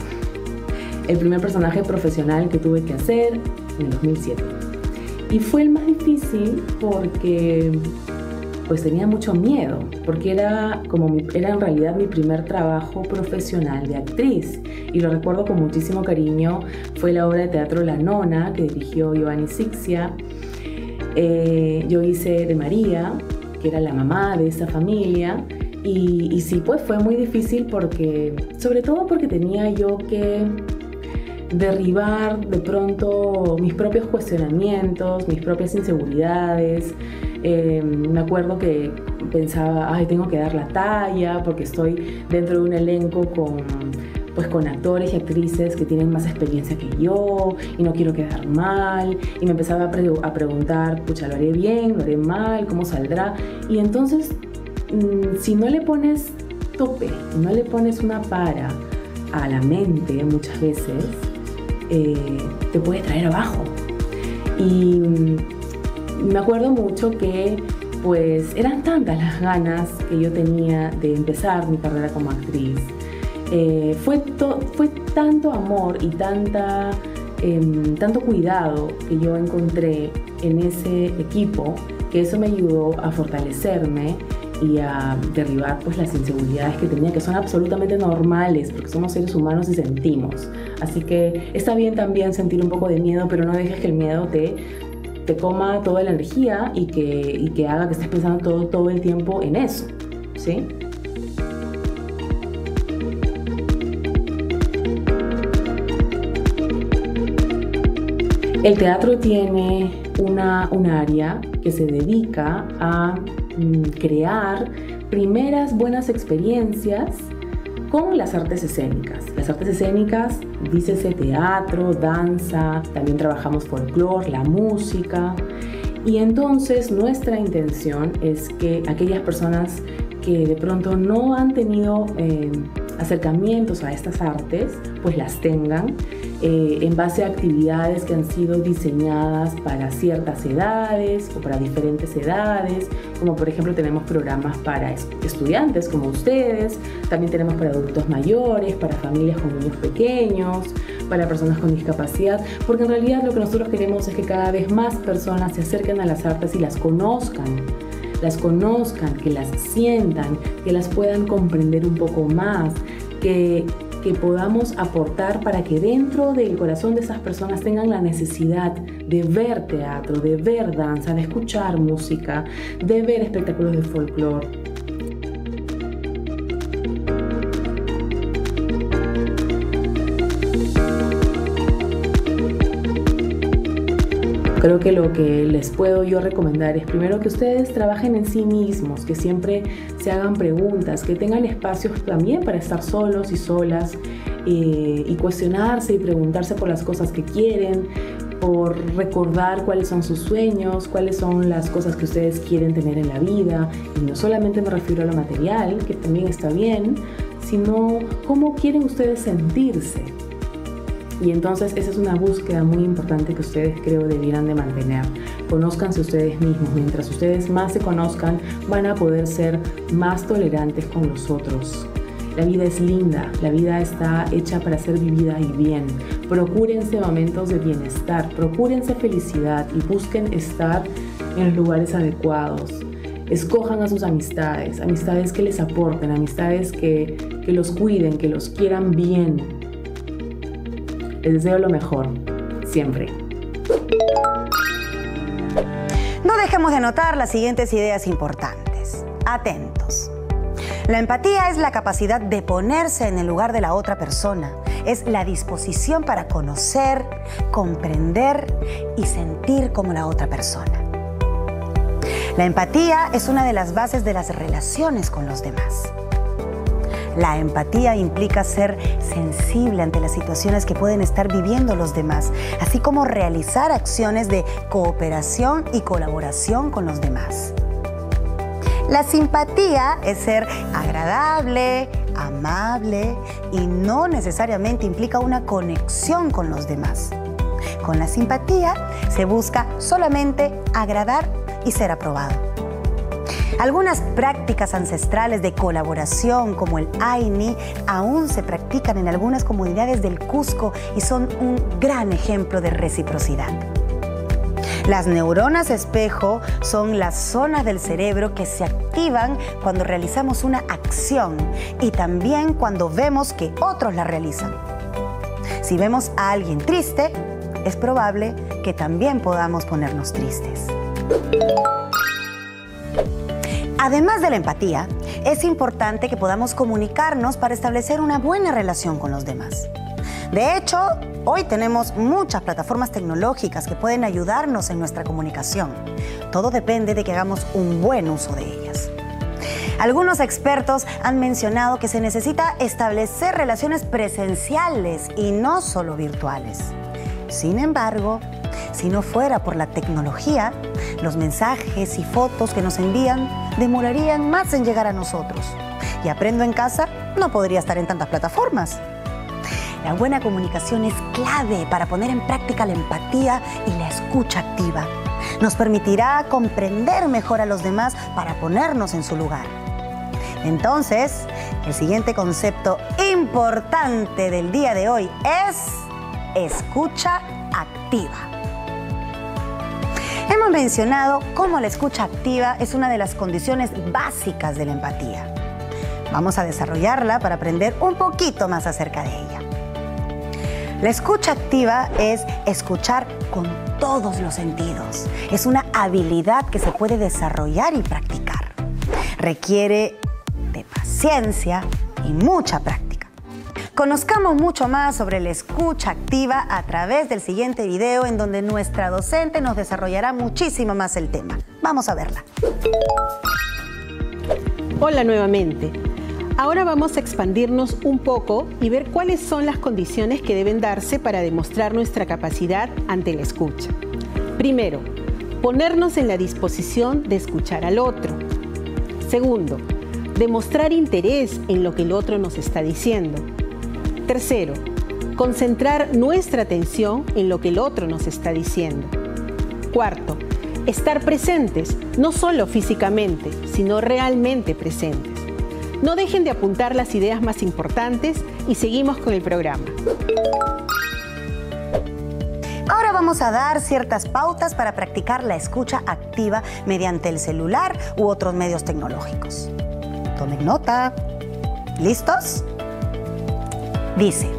[SPEAKER 12] el primer personaje profesional que tuve que hacer en el 2007. Y fue el más difícil porque pues tenía mucho miedo, porque era en realidad mi primer trabajo profesional de actriz. Y lo recuerdo con muchísimo cariño. Fue la obra de teatro La Nona, que dirigió Giovanni Sixia. Yo hice de María, que era la mamá de esa familia. Y sí, pues fue muy difícil sobre todo porque tenía yo que derribar de pronto mis propios cuestionamientos, mis propias inseguridades. Me acuerdo que pensaba, tengo que dar la talla porque estoy dentro de un elenco con actores y actrices que tienen más experiencia que yo y no quiero quedar mal. Y me empezaba a preguntar, pucha, ¿lo haré bien? ¿Lo haré mal? ¿Cómo saldrá? Y entonces, si no le pones tope, no le pones una para a la mente muchas veces, te puede traer abajo. Y me acuerdo mucho que pues eran tantas las ganas que yo tenía de empezar mi carrera como actriz. Fue tanto amor y tanto cuidado que yo encontré en ese equipo, que eso me ayudó a fortalecerme y a derribar pues las inseguridades que tenía, que son absolutamente normales porque somos seres humanos y sentimos. Así que está bien también sentir un poco de miedo, pero no dejes que el miedo te coma toda la energía y que haga que estés pensando todo el tiempo en eso, ¿sí? El teatro tiene un área que se dedica a crear primeras buenas experiencias con las artes escénicas. Las artes escénicas, dícese teatro, danza, también trabajamos folclore, la música. Y entonces nuestra intención es que aquellas personas que de pronto no han tenido acercamientos a estas artes, pues las tengan en base a actividades que han sido diseñadas para ciertas edades o para diferentes edades, como por ejemplo tenemos programas para estudiantes como ustedes, también tenemos para adultos mayores, para familias con niños pequeños, para personas con discapacidad, porque en realidad lo que nosotros queremos es que cada vez más personas se acerquen a las artes y las conozcan, que las sientan, que las puedan comprender un poco más, que podamos aportar para que dentro del corazón de esas personas tengan la necesidad de ver teatro, de ver danza, de escuchar música, de ver espectáculos de folclore. Creo que lo que les puedo yo recomendar es primero que ustedes trabajen en sí mismos, que siempre se hagan preguntas, que tengan espacios también para estar solos y solas y cuestionarse y preguntarse por las cosas que quieren, por recordar cuáles son sus sueños, cuáles son las cosas que ustedes quieren tener en la vida. Y no solamente me refiero a lo material, que también está bien, sino cómo quieren ustedes sentirse. Y entonces esa es una búsqueda muy importante que ustedes creo debieran de mantener. Conózcanse ustedes mismos. Mientras ustedes más se conozcan, van a poder ser más tolerantes con los otros. La vida es linda, la vida está hecha para ser vivida y bien. Procúrense momentos de bienestar, procúrense felicidad y busquen estar en los lugares adecuados. Escojan a sus amistades, amistades que les aporten, amistades que los cuiden, que los quieran bien. Les deseo lo mejor, siempre.
[SPEAKER 2] No dejemos de anotar las siguientes ideas importantes. Atentos. La empatía es la capacidad de ponerse en el lugar de la otra persona. Es la disposición para conocer, comprender y sentir como la otra persona. La empatía es una de las bases de las relaciones con los demás. La empatía implica ser sensible ante las situaciones que pueden estar viviendo los demás, así como realizar acciones de cooperación y colaboración con los demás. La simpatía es ser agradable, amable y no necesariamente implica una conexión con los demás. Con la simpatía se busca solamente agradar y ser aprobado. Algunas prácticas ancestrales de colaboración, como el Aini, aún se practican en algunas comunidades del Cusco y son un gran ejemplo de reciprocidad. Las neuronas espejo son las zonas del cerebro que se activan cuando realizamos una acción y también cuando vemos que otros la realizan. Si vemos a alguien triste, es probable que también podamos ponernos tristes. Además de la empatía, es importante que podamos comunicarnos para establecer una buena relación con los demás. De hecho, hoy tenemos muchas plataformas tecnológicas que pueden ayudarnos en nuestra comunicación. Todo depende de que hagamos un buen uso de ellas. Algunos expertos han mencionado que se necesita establecer relaciones presenciales y no solo virtuales. Sin embargo, si no fuera por la tecnología, los mensajes y fotos que nos envían demorarían más en llegar a nosotros. Y Aprendo en Casa no podría estar en tantas plataformas. La buena comunicación es clave para poner en práctica la empatía y la escucha activa. Nos permitirá comprender mejor a los demás para ponernos en su lugar. Entonces, el siguiente concepto importante del día de hoy es escucha activa. Hemos mencionado cómo la escucha activa es una de las condiciones básicas de la empatía. Vamos a desarrollarla para aprender un poquito más acerca de ella. La escucha activa es escuchar con todos los sentidos. Es una habilidad que se puede desarrollar y practicar. Requiere de paciencia y mucha práctica. Conozcamos mucho más sobre la escucha activa a través del siguiente video en donde nuestra docente nos desarrollará muchísimo más el tema. Vamos a verla.
[SPEAKER 3] Hola nuevamente. Ahora vamos a expandirnos un poco y ver cuáles son las condiciones que deben darse para demostrar nuestra capacidad ante la escucha. Primero, ponernos en la disposición de escuchar al otro. Segundo, demostrar interés en lo que el otro nos está diciendo. Tercero, concentrar nuestra atención en lo que el otro nos está diciendo. Cuarto, estar presentes, no solo físicamente, sino realmente presentes. No dejen de apuntar las ideas más importantes y seguimos con el programa.
[SPEAKER 2] Ahora vamos a dar ciertas pautas para practicar la escucha activa mediante el celular u otros medios tecnológicos. Tomen nota. ¿Listos? Dice,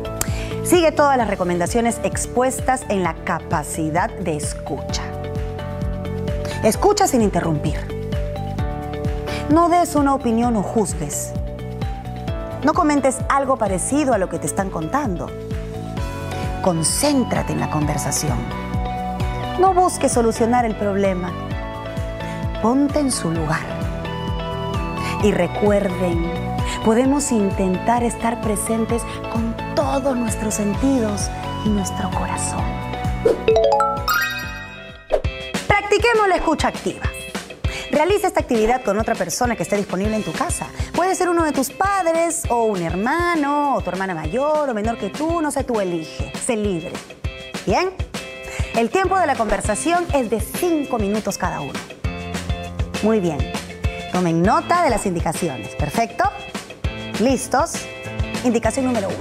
[SPEAKER 2] sigue todas las recomendaciones expuestas en la capacidad de escucha. Escucha sin interrumpir. No des una opinión o juzgues. No comentes algo parecido a lo que te están contando. Concéntrate en la conversación. No busques solucionar el problema. Ponte en su lugar. Y recuerden, podemos intentar estar presentes con todos nuestros sentidos y nuestro corazón. Practiquemos la escucha activa. Realiza esta actividad con otra persona que esté disponible en tu casa. Puede ser uno de tus padres, o un hermano, o tu hermana mayor o menor que tú, no sé, tú elige. Sé libre. ¿Bien? El tiempo de la conversación es de 5 minutos cada uno. Muy bien. Tomen nota de las indicaciones. ¿Perfecto? ¿Listos? Indicación número 1.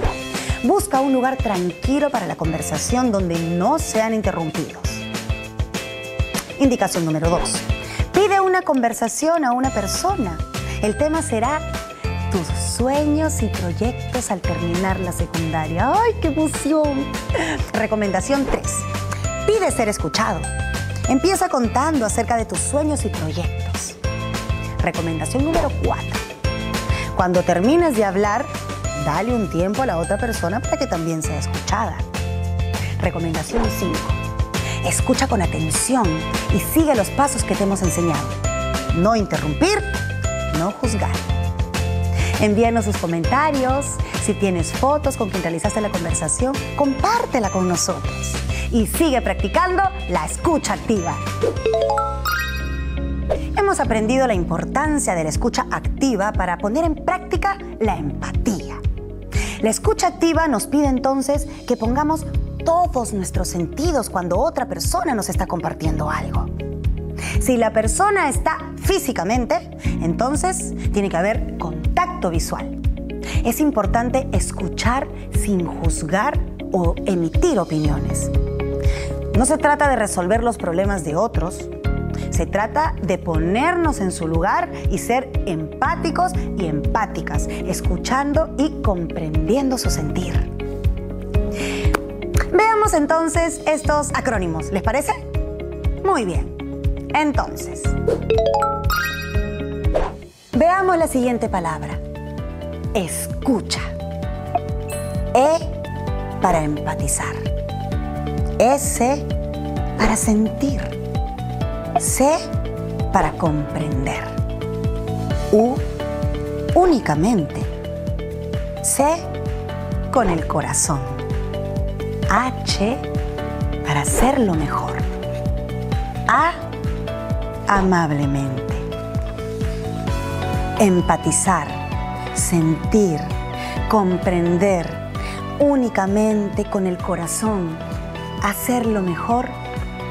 [SPEAKER 2] Busca un lugar tranquilo para la conversación donde no sean interrumpidos. Indicación número 2. Pide una conversación a una persona. El tema será tus sueños y proyectos al terminar la secundaria. ¡Ay, qué emoción! Recomendación 3. Pide ser escuchado. Empieza contando acerca de tus sueños y proyectos. Recomendación número 4. Cuando termines de hablar, dale un tiempo a la otra persona para que también sea escuchada. Recomendación 5. Escucha con atención y sigue los pasos que te hemos enseñado. No interrumpir, no juzgar. Envíanos sus comentarios. Si tienes fotos con quien realizaste la conversación, compártela con nosotros. Y sigue practicando la escucha activa. Hemos aprendido la importancia de la escucha activa para poner en práctica la empatía. La escucha activa nos pide entonces que pongamos todos nuestros sentidos cuando otra persona nos está compartiendo algo. Si la persona está físicamente, entonces tiene que haber contacto visual. Es importante escuchar sin juzgar o emitir opiniones. No se trata de resolver los problemas de otros. Se trata de ponernos en su lugar y ser empáticos y empáticas, escuchando y comprendiendo su sentir. Veamos entonces estos acrónimos, ¿les parece? Muy bien. Entonces, veamos la siguiente palabra. Escucha. E para empatizar. S para sentir. C para comprender. U únicamente. C con el corazón. H para hacerlo mejor. A amablemente. Empatizar, sentir, comprender únicamente con el corazón. Hacerlo mejor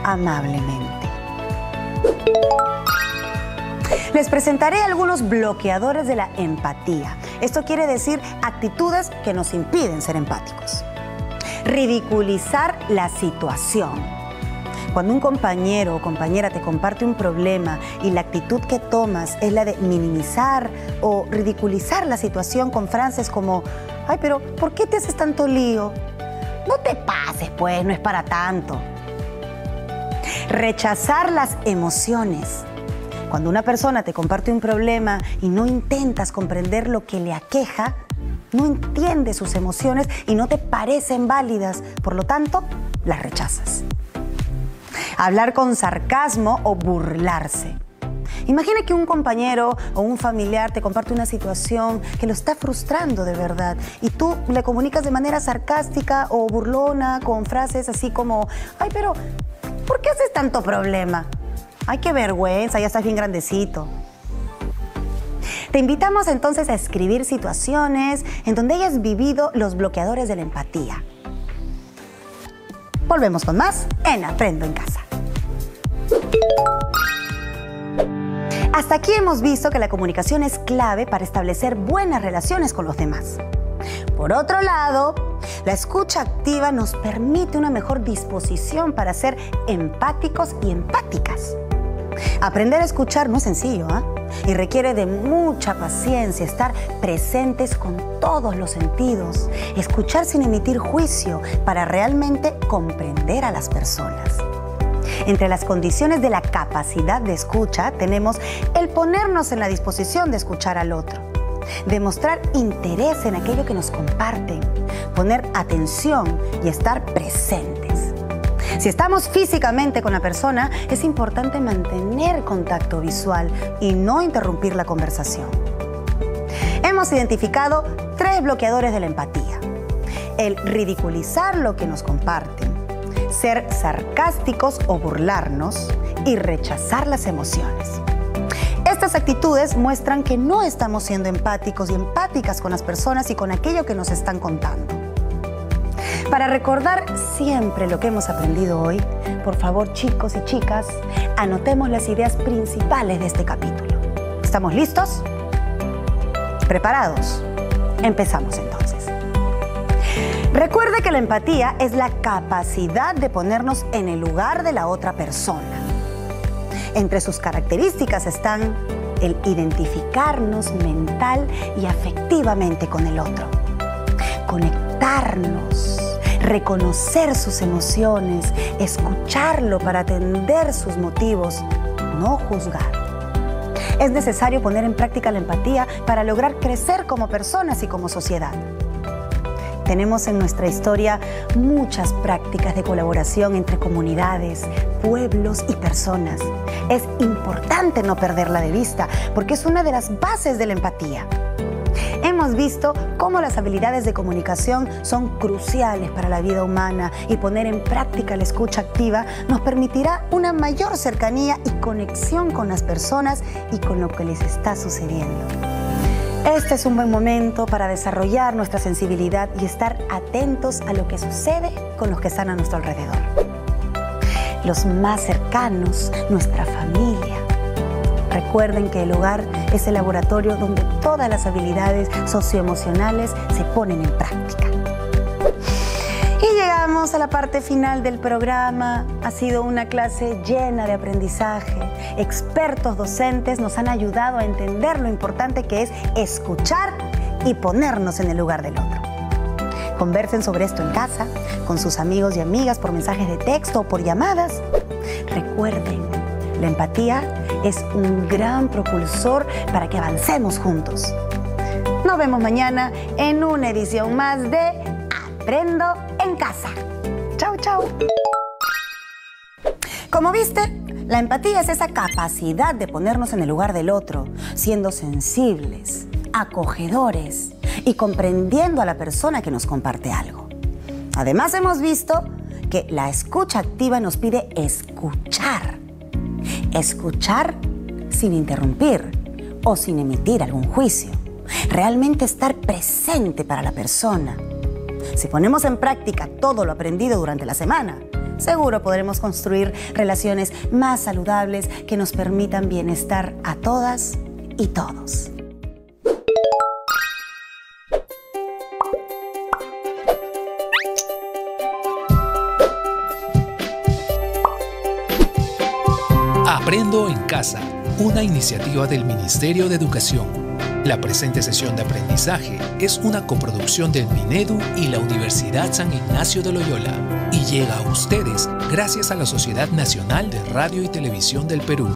[SPEAKER 2] amablemente. Les presentaré algunos bloqueadores de la empatía. Esto quiere decir actitudes que nos impiden ser empáticos. Ridiculizar la situación. Cuando un compañero o compañera te comparte un problema y la actitud que tomas es la de minimizar o ridiculizar la situación con frases como «Ay, pero ¿por qué te haces tanto lío? No te pases, pues, no es para tanto». Rechazar las emociones. Cuando una persona te comparte un problema y no intentas comprender lo que le aqueja, no entiendes sus emociones y no te parecen válidas, por lo tanto, las rechazas. Hablar con sarcasmo o burlarse. Imagina que un compañero o un familiar te comparte una situación que lo está frustrando de verdad y tú le comunicas de manera sarcástica o burlona con frases así como «Ay, pero ¿por qué haces tanto problema? Ay, qué vergüenza, ya estás bien grandecito». Te invitamos entonces a escribir situaciones en donde hayas vivido los bloqueadores de la empatía. Volvemos con más en Aprendo en Casa. Hasta aquí hemos visto que la comunicación es clave para establecer buenas relaciones con los demás. Por otro lado, la escucha activa nos permite una mejor disposición para ser empáticos y empáticas. Aprender a escuchar no es sencillo, y requiere de mucha paciencia, estar presentes con todos los sentidos, escuchar sin emitir juicio para realmente comprender a las personas. Entre las condiciones de la capacidad de escucha tenemos el ponernos en la disposición de escuchar al otro, demostrar interés en aquello que nos comparten, poner atención y estar presentes. Si estamos físicamente con la persona, es importante mantener contacto visual y no interrumpir la conversación. Hemos identificado 3 bloqueadores de la empatía. El ridiculizar lo que nos comparten, ser sarcásticos o burlarnos y rechazar las emociones. Estas actitudes muestran que no estamos siendo empáticos y empáticas con las personas y con aquello que nos están contando. Para recordar siempre lo que hemos aprendido hoy, por favor, chicos y chicas, anotemos las ideas principales de este capítulo. ¿Estamos listos? ¿Preparados? Empezamos entonces. Recuerde que la empatía es la capacidad de ponernos en el lugar de la otra persona. Entre sus características están el identificarnos mental y afectivamente con el otro, conectarnos, reconocer sus emociones, escucharlo para atender sus motivos, no juzgar. Es necesario poner en práctica la empatía para lograr crecer como personas y como sociedad. Tenemos en nuestra historia muchas prácticas de colaboración entre comunidades, pueblos y personas. Es importante no perderla de vista porque es una de las bases de la empatía. Hemos visto cómo las habilidades de comunicación son cruciales para la vida humana y poner en práctica la escucha activa nos permitirá una mayor cercanía y conexión con las personas y con lo que les está sucediendo. Este es un buen momento para desarrollar nuestra sensibilidad y estar atentos a lo que sucede con los que están a nuestro alrededor. los más cercanos, nuestra familia. Recuerden que el hogar es el laboratorio donde todas las habilidades socioemocionales se ponen en práctica. Y llegamos a la parte final del programa. Ha sido una clase llena de aprendizaje. Expertos docentes nos han ayudado a entender lo importante que es escuchar y ponernos en el lugar del otro. Conversen sobre esto en casa, con sus amigos y amigas por mensajes de texto o por llamadas. Recuerden, la empatía es un gran propulsor para que avancemos juntos. Nos vemos mañana en una edición más de Aprendo en Casa. Chau, chau. Como viste, la empatía es esa capacidad de ponernos en el lugar del otro, siendo sensibles, acogedores y comprendiendo a la persona que nos comparte algo. Además, hemos visto que la escucha activa nos pide escuchar. Escuchar sin interrumpir o sin emitir algún juicio. Realmente estar presente para la persona. Si ponemos en práctica todo lo aprendido durante la semana, seguro podremos construir relaciones más saludables que nos permitan bienestar a todas y todos.
[SPEAKER 1] Aprendo en Casa, una iniciativa del Ministerio de Educación. La presente sesión de aprendizaje es una coproducción del Minedu y la Universidad San Ignacio de Loyola y llega a ustedes gracias a la Sociedad Nacional de Radio y Televisión del Perú.